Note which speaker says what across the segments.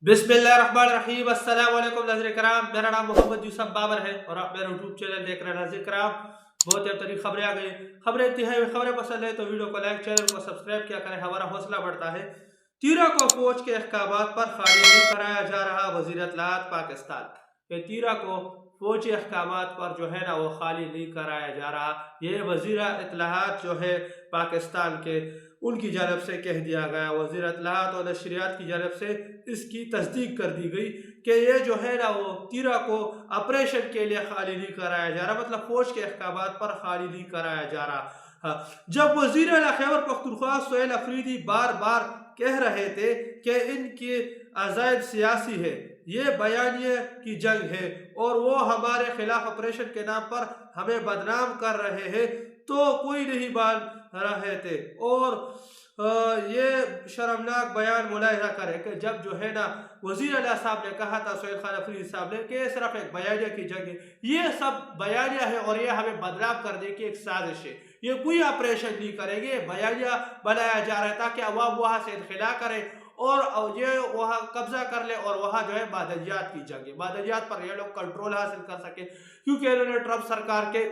Speaker 1: बिस्मिल्लाहिर्रहमानिर्रहीम। अस्सलाम वालेकुम नाज़रीन कराम, मेरा नाम मोहम्मद यूसुफ बाबर है और आप मेरा यूट्यूब चैनल देख रहे हैं। नाज़रीन कराम, बहुत तरीन खबरें आ गई। खबरें इंतहाई खबरें पसंद है तो वीडियो को लाइक, चैनल को सब्सक्राइब किया करें, हमारा हौसला बढ़ता है। तीरा को फौज के अहकामात पर खाली नहीं कराया जा रहा, वज़ीर इत्तलाआत पाकिस्तान के तीरा को फौजी अहकामात पर जो है ना वो खाली नहीं कराया जा रहा। ये वज़ीर इत्तलाआत जो है पाकिस्तान के उनकी जानब से कह दिया गया। वज़ीर इत्तलाआत और नशरियात की जानब से इसकी तस्दीक कर दी गई कि ये जो है ना वो तीरा को ऑपरेशन के लिए खाली नहीं कराया जा रहा, मतलब फौज के अहकामात पर खाली नहीं कराया जा रहा। हाँ, जब वज़ीर आला खैबर पख्तूनख्वा सुहेल अफरीदी बार बार कह रहे थे कि इनके अज़ाइद सियासी है, ये बयानिए की जंग है और वो हमारे खिलाफ ऑपरेशन के नाम पर हमें बदनाम कर रहे हैं, तो कोई नहीं मान रहे थे। और ये शर्मनाक बयान मुलाहिजा करें कि जब जो है ना वज़ीर आला साहब ने कहा था सुहेल खान अफरीदी साहब ने कि ये सिर्फ एक बयानिया की जंग है, ये सब बयानिया है और ये हमें बदनाम करने की एक साजिश है, ये कोई ऑपरेशन नहीं करेंगे, बयानिया बनाया जा रहा है ताकि अवाम वहाँ से इनखला करे और ये वहाँ कब्जा कर ले और वहाँ जो है मादनियात की जंग है, मादनियात पर ये लोग कंट्रोल हासिल कर सके, क्योंकि इन्होंने ट्रंप सरकार के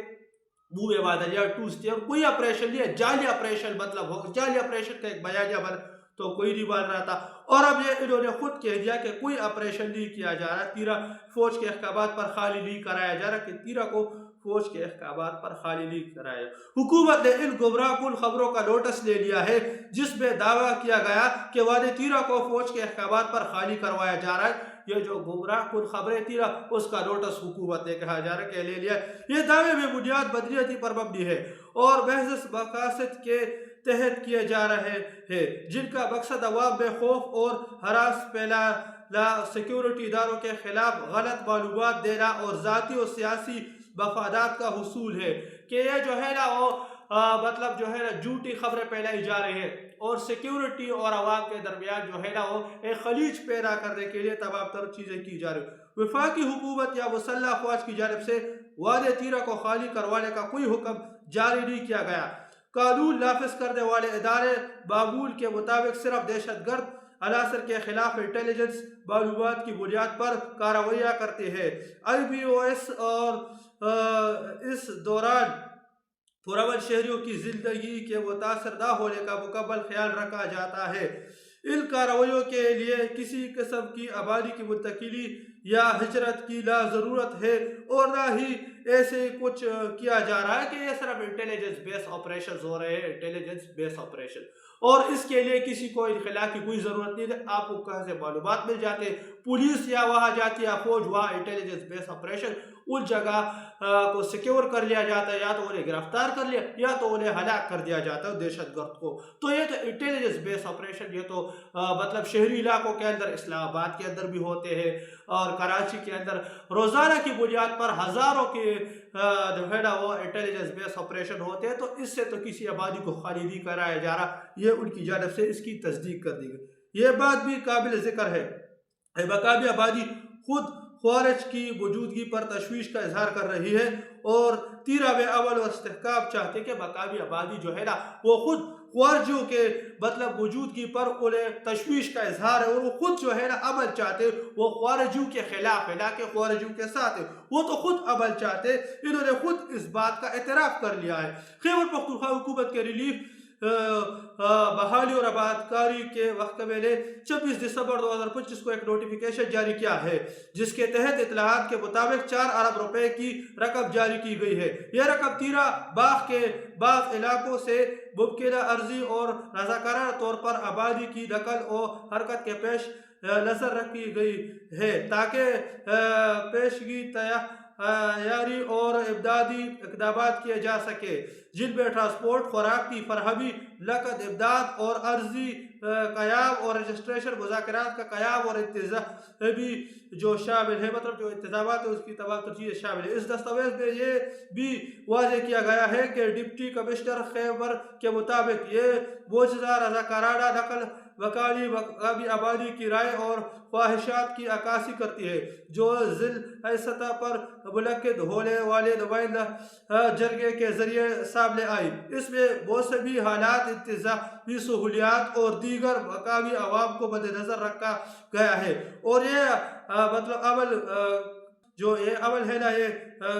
Speaker 1: मुंह में मादनियात टूसते और कोई ऑपरेशन नहीं है, जाली ऑपरेशन मतलब हो, जाली ऑपरेशन का एक बयानिया बन तो कोई नहीं मान रहा था। और अब ये इन्होंने खुद कह दिया कि कोई ऑपरेशन नहीं किया जा रहा, तीरा फौज के अहकामात पर खाली नहीं कराया जा रहा, कि तीरा को फौज के अहकामात पर खाली नहीं कराया। हुकूमत ने इन गुमराह कुल खबरों का नोटिस ले लिया है जिसमें दावा किया गया कि वादे तीरा को फौज के अहकामात पर खाली करवाया जा रहा है। ये जो गुमराह कुल खबरें थी ना उसका नोटिस हुकूमत ने कहा जा रहा है कि ले लिया। ये दावे में बुनियाद बदनीयती पर मबनी है और महज मकासद के तहत किए जा रहे हैं जिनका मकसद अवाम में खौफ और हरास फैलाना, सिक्योरिटी इदारों के खिलाफ गलत मालूमात देना और ज़ाती और सियासी मफादात का हुसूल है। कि ये जो है ना वो मतलब जो है ना झूठी खबरें फैलाई जा रही है और सिक्योरिटी और अवाम के दरमियान जो है ना वो एक खलीज पैदा करने के लिए तमाम तर चीज़ें की जा रही। वफाकी हुकूमत या मुसल्लह अफवाज की जानब से वादे तीरा को खाली करवाने का कोई हुक्म जारी नहीं किया गया। कानून नाफिज करने वाले इदारे मामूल के मुताबिक सिर्फ दहशत गर्द अनासर के खिलाफ इंटेलिजेंस मालूमात की बुनियाद पर कार्रवाइयाँ करते हैं। IBOS और इस दौरान पुरअमन शहरियों की जिंदगी के मुतासर न होने का मुकम्मल ख्याल रखा जाता है। इन कार्रवाइयों के लिए किसी किस्म की आबादी की मुंतकिली या हिजरत की ना ज़रूरत है और ना ही ऐसे कुछ किया जा रहा है कि ये सिर्फ इंटेलिजेंस बेस ऑपरेशन हो रहे हैं, इंटेलिजेंस बेस ऑपरेशन, और इसके लिए किसी को इनखला की कोई ज़रूरत नहीं है। आपको कहाँ से मालूमात मिल जाते हैं, पुलिस या वहाँ जाती है, फौज वहाँ इंटेलिजेंस बेस ऑपरेशन उस जगह को सिक्योर कर लिया जाता है, या तो उन्हें गिरफ्तार कर लिया या तो उन्हें हलाक कर दिया जाता है दहशतगर्द को। तो ये तो इंटेलिजेंस बेस ऑपरेशन, ये तो मतलब शहरी इलाकों के अंदर, इस्लामाबाद के अंदर भी होते हैं और कराची के अंदर रोज़ाना की बुनियाद पर हज़ारों के जो है ना वो इंटेलिजेंस बेस ऑपरेशन होते हैं। तो इससे तो किसी आबादी को खाली नहीं कराया जा रहा, ये उनकी जानब से इसकी तस्दीक कर दी गई। ये बात भी काबिल ज़िक्र है, मकामी आबादी खुद ख्वारिज की मौजूदगी पर तशवीश का इजहार कर रही है और तीरा में अमल और इस्तेहकाम चाहते कि मकामी आबादी जो है ना वो खुद ख्वारिजियों के मतलब मौजूदगी पर उन्हें तशवीश का इजहार है और वो खुद जो है ना अमल चाहते, वो ख्वारिजियों के खिलाफ है ना कि ख्वारिजियों के साथ है, वो तो खुद अमल चाहते। इन्होंने खुद इस बात का एतराफ़ कर लिया है। खैबर पख्तूनख्वा हुकूमत के रिलीफ बहाली और आबादकारी के महकमे ने 26 दिसंबर 2025 को एक नोटिफिकेशन जारी किया है जिसके तहत इत्तलाआत के मुताबिक 4 अरब रुपए की रकम जारी की गई है। यह रकम तीरा बाग के बाग इलाकों से मुमकिन अर्जी और रजाकाराना तौर पर आबादी की नकल और हरकत के पेश नजर रखी गई है ताकि पेशगी तैयारी और इमदादी इक़दाम किए जा सके जिनमें ट्रांसपोर्ट, खुराक की फरहमी, नकद इमदाद और अर्जी क़याम और रजिस्ट्रेशन, मुज़ाकरात का क़याम और इंतज़ामी जो शामिल है, मतलब जो इंतज़ामात है उसकी तमाम चीज़ें शामिल है। इस दस्तावेज़ में ये भी वाज़ेह किया गया है कि डिप्टी कमिश्नर खैबर के मुताबिक ये मौजूदा रज़ाकाराना नकल مقامی آبادی کی رائے اور خواہشات کی عکاسی کرتی ہے جو ضلع سطح پر منعقد ہونے والے نمائندہ جرگے کے ذریعے سامنے آئی۔ اس میں موسمی حالات، انتظامی سہولیات اور دیگر مقامی عوام کو مد نظر رکھا گیا ہے، اور یہ عمل ہے نا، یہ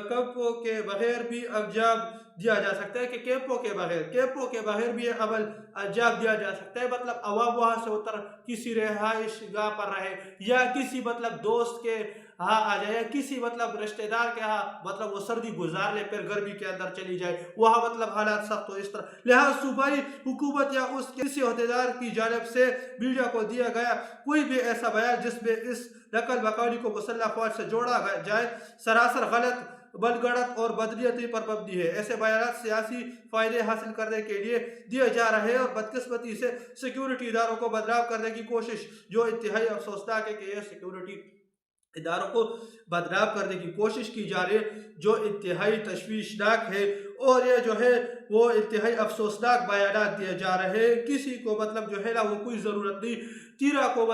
Speaker 1: کیمپوں کے بغیر بھی انجام دیا جا سکتا ہے، کہ کیمپوں کے بغیر بھی یہ عمل انجام دیا جا سکتا ہے۔ مطلب عوام وہاں سے اتر کسی رہائش گاہ پر رہے، یا کسی دوست کے ہاں آ جائے، یا کسی رشتہ دار کے ہاں وہ سردی گزار لے، پھر گرمی کے اندر چلی جائے، وہاں حالات سخت ہو اس طرح۔ لہٰذا صوبائی حکومت یا اس کے کسی عہدیدار کی جانب سے میڈیا کو دیا گیا کوئی بھی ایسا بیان جس میں اس نقل مکانی کو مسلح فوج سے جوڑا جائے، سراسر غلط، من گھڑت اور بدنیتی پر مبنی ہے۔ ایسے بیانات سیاسی فائدے حاصل کرنے کے لیے دیے جا رہے ہیں اور بدقسمتی سے سیکیورٹی اداروں کو بدنام کرنے کی کوشش، جو انتہائی افسوسناک ہے کہ یہ سیکیورٹی اداروں کو بدنام کرنے کی کوشش کی جا رہی ہے، جو انتہائی تشویشناک ہے، اور یہ جو ہے وہ انتہائی افسوسناک بیانات دیے جا رہے ہیں۔ کسی کو جو ہے نا وہ کوئی ضرورت نہیں، تیرا کو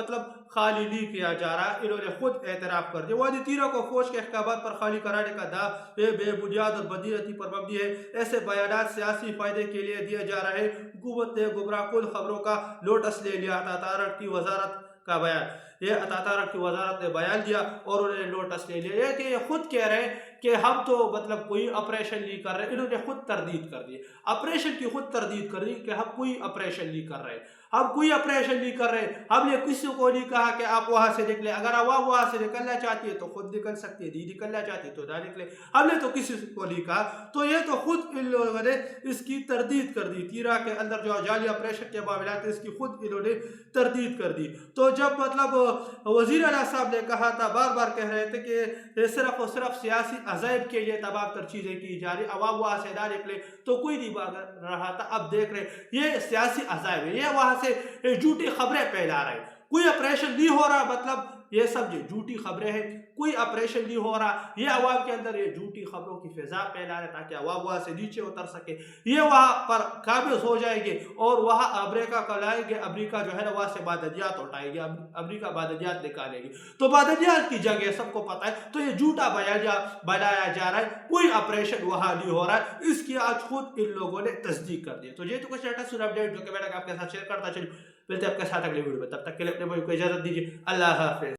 Speaker 1: خالی نہیں کیا جا رہا، انہوں نے خود اعتراف کر دیا۔ وادی تیرا کو فوج کے احکامات پر خالی کرانے کا دعوی بے بنیاد اور بدیہیتی پر مبنی ہے۔ ایسے بیانات سیاسی فائدے کے لیے دیے جا رہے ہیں۔ حکومت نے گمراہ کن خبروں کا لوٹس لے لیا۔ عطا کی وزارت کا بیان، یہ عطا کی وزارت نے بیان دیا اور انہوں نے لوٹس لے لیا، یہ کہ یہ خود کہہ رہے ہیں کہ ہم تو کوئی آپریشن نہیں کر رہے۔ انہوں نے خود تردید کر دی، آپریشن کی خود تردید کر دی کہ ہم کوئی آپریشن نہیں کر رہے، ہم کوئی آپریشن نہیں کر رہے۔ ہم نے کسی کو نہیں کہا کہ آپ وہاں سے نکلے، اگر عوام وہاں سے نکلنا چاہتی ہے تو خود نکل سکتی ہے، نہیں نکلنا چاہتی تو نہ نکلے، ہم نے تو کسی کو نہیں کہا۔ تو یہ تو خود ان لوگوں نے اس کی تردید کر دی، تیرا کے اندر جو جعلی آپریشن کے معاملات اس کی خود انہوں نے تردید کر دی۔ تو جب وزیر اعلیٰ صاحب نے کہا تھا، بار بار کہہ رہے تھے کہ یہ صرف اور صرف سیاسی عذائب کے لیے تمام تر چیزیں کی جا رہی، عوام وہاں سے نہ نکلے، تو کوئی نہیں بھاگ رہا تھا۔ اب دیکھ رہے یہ سیاسی عذائب ہے، یہ وہاں سے جھوٹی خبریں پھیلا رہے، کوئی آپریشن نہیں ہو رہا، یہ سب جھوٹی خبریں ہیں، کوئی آپریشن نہیں ہو رہا، یہ عوام کے اندر یہ جھوٹی خبروں کی فضا پھیلا رہے تاکہ عوام وہاں سے نیچے اتر سکے، یہ وہاں پر قابض ہو جائیں گے اور وہاں امریکہ کو لائیں گے، امریکہ جو ہے نا وہاں سے معدنیات اٹھائے گے، امریکہ معدنیات نکالے گی، تو معدنیات کی جگہ سب کو پتہ ہے۔ تو یہ جھوٹا بنایا جا رہا ہے، کوئی آپریشن وہاں نہیں ہو رہا ہے، اس کی آج خود ان لوگوں نے تصدیق کر دی۔ تو یہ تو کچھ لیٹسٹ اپڈیٹ جو کہ میں نے آپ کے ساتھ شیئر کرتا چلوں، ملتے ہیں آپ کے ساتھ اگلی ویڈیو میں، تب تک کے لیے اپنے بھائی کو اجازت دیجیے، اللہ حافظ۔